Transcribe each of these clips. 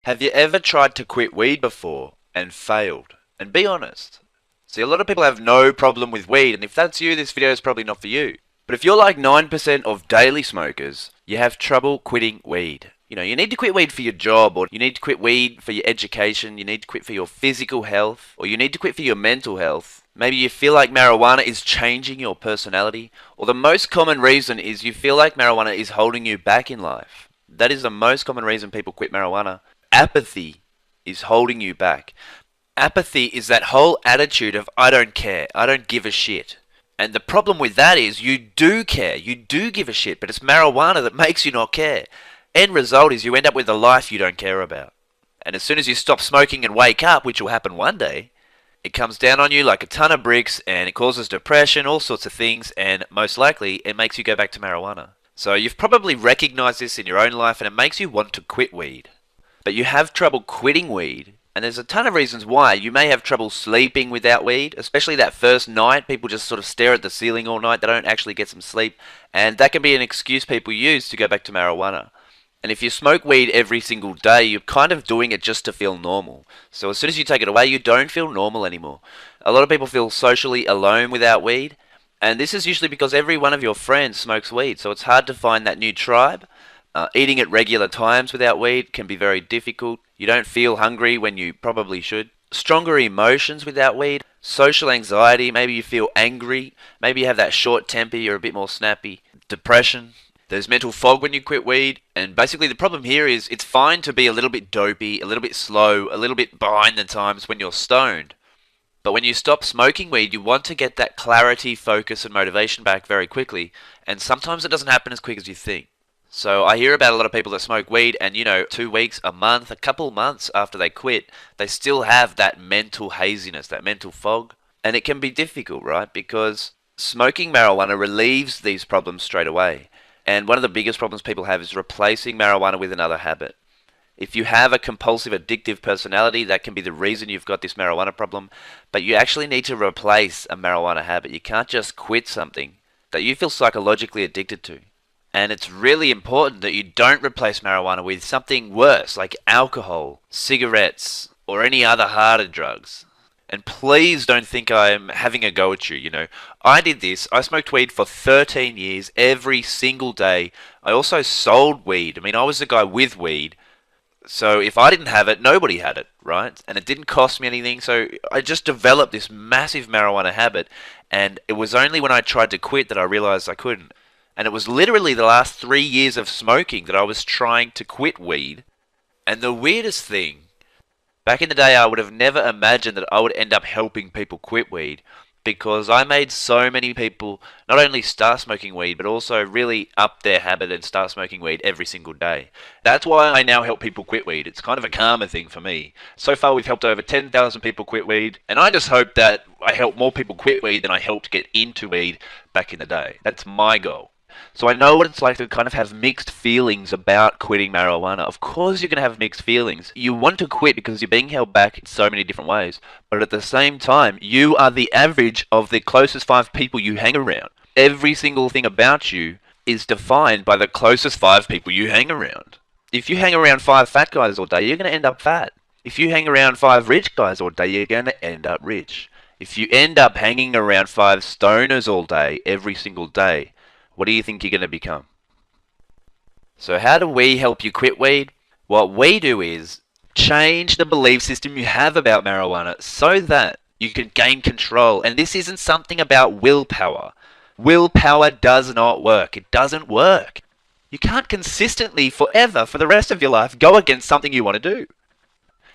Have you ever tried to quit weed before and failed? And be honest. See, a lot of people have no problem with weed, and if that's you, this video is probably not for you. But if you're like 9% of daily smokers, you have trouble quitting weed. You need to quit weed for your job, or you need to quit weed for your education, you need to quit for your physical health, or you need to quit for your mental health. Maybe you feel like marijuana is changing your personality, or the most common reason is you feel like marijuana is holding you back in life. That is the most common reason people quit marijuana. Apathy is holding you back. Apathy is that whole attitude of I don't care, I don't give a shit. And the problem with that is you do care, you do give a shit, but it's marijuana that makes you not care. End result is you end up with a life you don't care about. And as soon as you stop smoking and wake up, which will happen one day, it comes down on you like a ton of bricks and it causes depression, all sorts of things, and most likely it makes you go back to marijuana. So you've probably recognized this in your own life and it makes you want to quit weed. But you have trouble quitting weed, and there's a ton of reasons why. You may have trouble sleeping without weed, especially that first night. People just sort of stare at the ceiling all night. They don't actually get some sleep, and that can be an excuse people use to go back to marijuana. And if you smoke weed every single day, you're kind of doing it just to feel normal. So as soon as you take it away, you don't feel normal anymore. A lot of people feel socially alone without weed, and this is usually because every one of your friends smokes weed, so it's hard to find that new tribe. Eating at regular times without weed can be very difficult. You don't feel hungry when you probably should. Stronger emotions without weed. Social anxiety, maybe you feel angry. Maybe you have that short temper, you're a bit more snappy. Depression. There's mental fog when you quit weed. And basically the problem here is it's fine to be a little bit dopey, a little bit slow, a little bit behind the times when you're stoned. But when you stop smoking weed, you want to get that clarity, focus, and motivation back very quickly. And sometimes it doesn't happen as quick as you think. So I hear about a lot of people that smoke weed and, 2 weeks, a month, a couple months after they quit, they still have that mental haziness, that mental fog. And it can be difficult, right? Because smoking marijuana relieves these problems straight away. And one of the biggest problems people have is replacing marijuana with another habit. If you have a compulsive, addictive personality, that can be the reason you've got this marijuana problem. But you actually need to replace a marijuana habit. You can't just quit something that you feel psychologically addicted to. And it's really important that you don't replace marijuana with something worse, like alcohol, cigarettes, or any other harder drugs. And please don't think I'm having a go at you, I did this. I smoked weed for 13 years, every single day. I also sold weed. I was the guy with weed. So if I didn't have it, nobody had it, right? And it didn't cost me anything. So I just developed this massive marijuana habit. And it was only when I tried to quit that I realized I couldn't. And it was literally the last 3 years of smoking that I was trying to quit weed. And the weirdest thing, back in the day I would have never imagined that I would end up helping people quit weed, because I made so many people not only start smoking weed, but also really up their habit and start smoking weed every single day. That's why I now help people quit weed. It's kind of a karma thing for me. So far we've helped over 10,000 people quit weed, and I just hope that I help more people quit weed than I helped get into weed back in the day. That's my goal. So I know what it's like to kind of have mixed feelings about quitting marijuana. Of course you're going to have mixed feelings. You want to quit because you're being held back in so many different ways. But at the same time, you are the average of the closest 5 people you hang around. Every single thing about you is defined by the closest 5 people you hang around. If you hang around 5 fat guys all day, you're going to end up fat. If you hang around 5 rich guys all day, you're going to end up rich. If you end up hanging around 5 stoners all day, every single day, what do you think you're going to become? So how do we help you quit weed? What we do is change the belief system you have about marijuana so that you can gain control. And this isn't something about willpower. Willpower does not work. It doesn't work. You can't consistently, forever, for the rest of your life, go against something you want to do.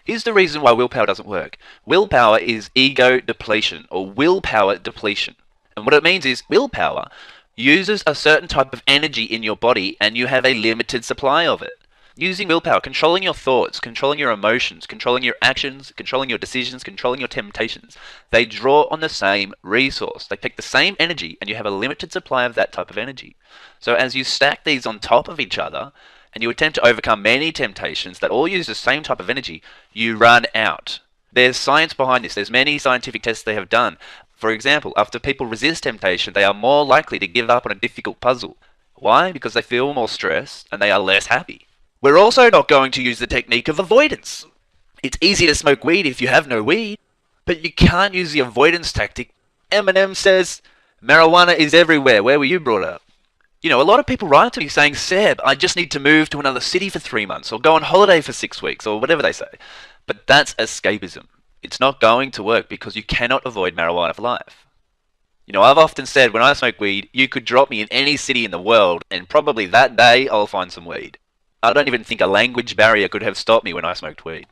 Here's the reason why willpower doesn't work. Willpower is ego depletion, or willpower depletion. And what it means is willpower uses a certain type of energy in your body and you have a limited supply of it. Using willpower, controlling your thoughts, controlling your emotions, controlling your actions, controlling your decisions, controlling your temptations, they draw on the same resource. They take the same energy and you have a limited supply of that type of energy. So as you stack these on top of each other and you attempt to overcome many temptations that all use the same type of energy, you run out. There's science behind this. There's many scientific tests they have done. For example, after people resist temptation, they are more likely to give up on a difficult puzzle. Why? Because they feel more stressed and they are less happy. We're also not going to use the technique of avoidance. It's easy to smoke weed if you have no weed, but you can't use the avoidance tactic. Eminem says, marijuana is everywhere. Where were you brought up? You know, a lot of people write to me saying, Seb, I just need to move to another city for 3 months, or go on holiday for 6 weeks, or whatever they say. But that's escapism. It's not going to work because you cannot avoid marijuana for life. You know, I've often said when I smoke weed, you could drop me in any city in the world, and probably that day I'll find some weed. I don't even think a language barrier could have stopped me when I smoked weed.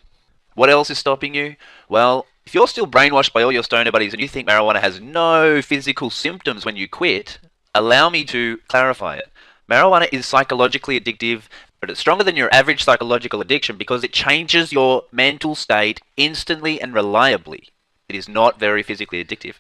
What else is stopping you? Well, if you're still brainwashed by all your stoner buddies and you think marijuana has no physical symptoms when you quit, allow me to clarify it. Marijuana is psychologically addictive, but it's stronger than your average psychological addiction because it changes your mental state instantly and reliably. It is not very physically addictive.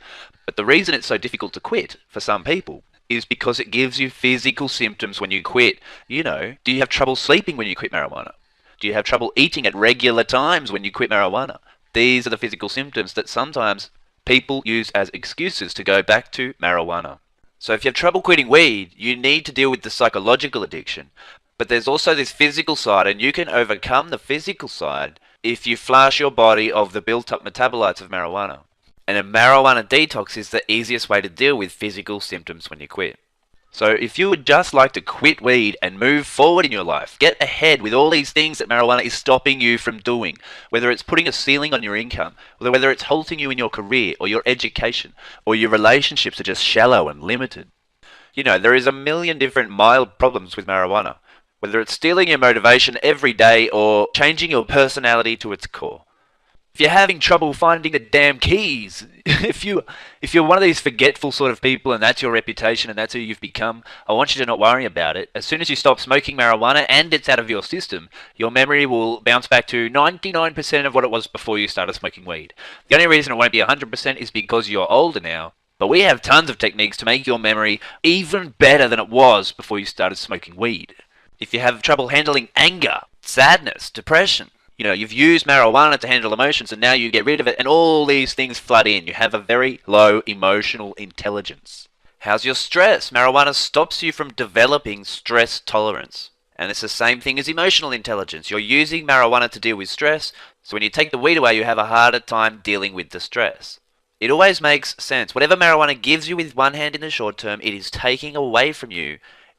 But the reason it's so difficult to quit for some people is because it gives you physical symptoms when you quit. You know, do you have trouble sleeping when you quit marijuana? Do you have trouble eating at regular times when you quit marijuana? These are the physical symptoms that sometimes people use as excuses to go back to marijuana. So if you have trouble quitting weed, you need to deal with the psychological addiction. But there's also this physical side, and you can overcome the physical side if you flush your body of the built-up metabolites of marijuana. And a marijuana detox is the easiest way to deal with physical symptoms when you quit. So if you would just like to quit weed and move forward in your life, get ahead with all these things that marijuana is stopping you from doing, whether it's putting a ceiling on your income, or whether it's halting you in your career or your education, or your relationships are just shallow and limited. You know, there is a million different mild problems with marijuana, whether it's stealing your motivation every day or changing your personality to its core. If you're having trouble finding the damn keys, if you're one of these forgetful sort of people and that's your reputation and that's who you've become, I want you to not worry about it. As soon as you stop smoking marijuana and it's out of your system, your memory will bounce back to 99% of what it was before you started smoking weed. The only reason it won't be 100% is because you're older now, but we have tons of techniques to make your memory even better than it was before you started smoking weed. If you have trouble handling anger, sadness, depression, you know, you've used marijuana to handle emotions and now you get rid of it and all these things flood in. You have a very low emotional intelligence. How's your stress? Marijuana stops you from developing stress tolerance. And it's the same thing as emotional intelligence. You're using marijuana to deal with stress, so when you take the weed away, you have a harder time dealing with the stress. It always makes sense. Whatever marijuana gives you with one hand in the short term, it is taking away from you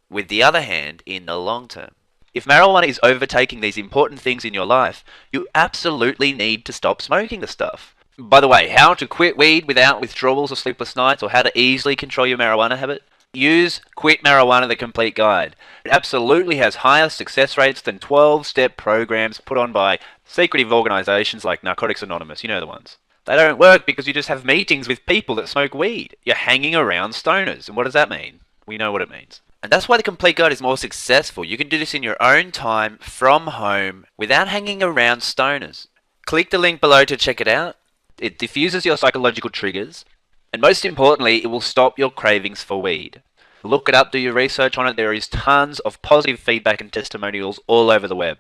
with the other hand in the long term. If marijuana is overtaking these important things in your life, you absolutely need to stop smoking the stuff. By the way, how to quit weed without withdrawals or sleepless nights, or how to easily control your marijuana habit? Use Quit Marijuana the Complete Guide. It absolutely has higher success rates than 12-step programs put on by secretive organizations like Narcotics Anonymous, you know the ones. They don't work because you just have meetings with people that smoke weed. You're hanging around stoners, and what does that mean? We know what it means. And that's why the Complete Guide is more successful. You can do this in your own time, from home, without hanging around stoners. Click the link below to check it out. It diffuses your psychological triggers. And most importantly, it will stop your cravings for weed. Look it up, do your research on it. There is tons of positive feedback and testimonials all over the web.